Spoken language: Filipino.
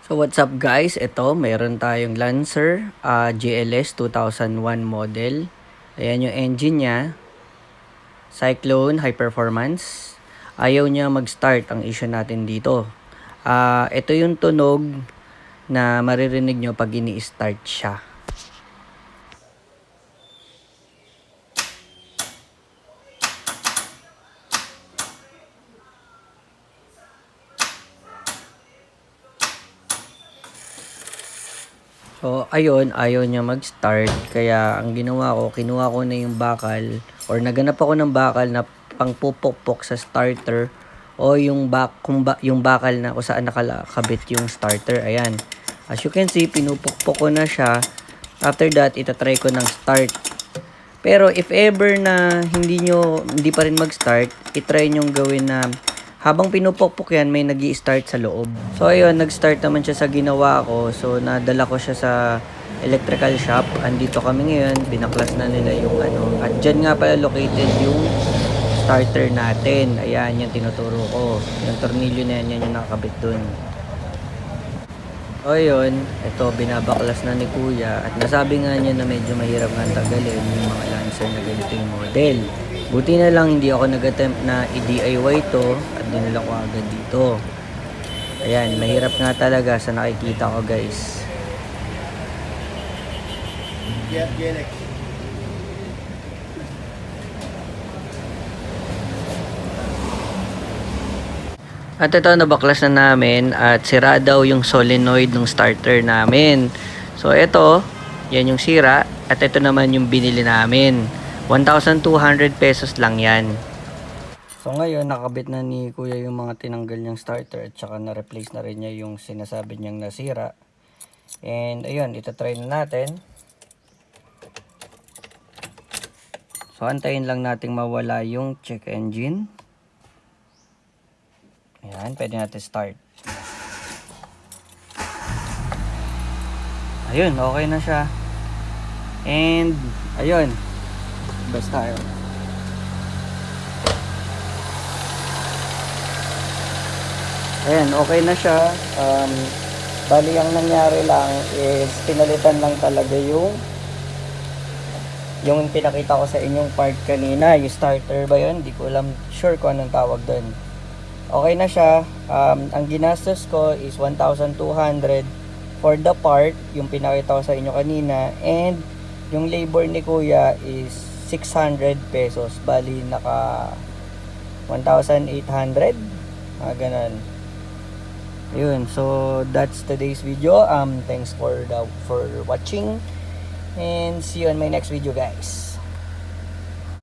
So what's up guys, ito meron tayong Lancer GLS 2001 model. Ayan yung engine niya, Cyclone High Performance. Ayaw niya mag-start, ang issue natin dito. Ito yung tunog na maririnig nyo pag ini-start siya. So, ayun, ayaw niya mag-start. Kaya, ang ginawa ko, kinuha ko na yung bakal or naganap ako ng bakal na pangpupukpok sa starter o yung, yung bakal na kung saan nakakabit yung starter. Ayan. As you can see, pinupukpok ko na siya. After that, itatry ko ng start. Pero, if ever na hindi pa rin mag-start, itry nyong gawin na habang pinupukpok yan, may nag-i-start sa loob. So, ayun, nag-start naman siya sa ginawa ko. So, nadala ko siya sa electrical shop. Andito kami ngayon, binaklas na nila yung ano. At dyan nga pala located yung starter natin. Ayan, yung tinuturo ko. Yung tornilyo na yan, yan yung nakakabit dun. So, ayun, ito, binabaklas na ni Kuya. At nasabi nga niya na medyo mahirap nga tagalin yung mga Lancer na ganito yung model. Buti na lang hindi ako nag-attempt na i-DIY to at dinala ko agad dito. Ayan, mahirap nga talaga sa nakikita ko guys. At ito, nabaklas na namin at sira daw yung solenoid ng starter namin. So ito, yan yung sira at ito naman yung binili namin. 1,200 pesos lang yan. So ngayon, nakabit na ni Kuya yung mga tinanggal niyang starter at saka na-replace na rin niya yung sinasabi niyang nasira. And ayun, itatry na natin. So antayin lang nating mawala yung check engine. Ayan, pwede natin start. Ayun, okay na siya. And ayun, basta tayo. Ayan, okay na siya. Bali ang nangyari lang is pinalitan lang talaga yung pinakita ko sa inyong part kanina, yung starter ba yun? Hindi ko alam, sure ko anong tawag doon. Okay na siya. Ang ginastos ko is 1,200 for the part, yung pinakita ko sa inyo kanina, and yung labor ni Kuya is 600 pesos. Bali naka 1,800. Ganun. Yun, so that's today's video. Thanks for watching and see you on my next video guys.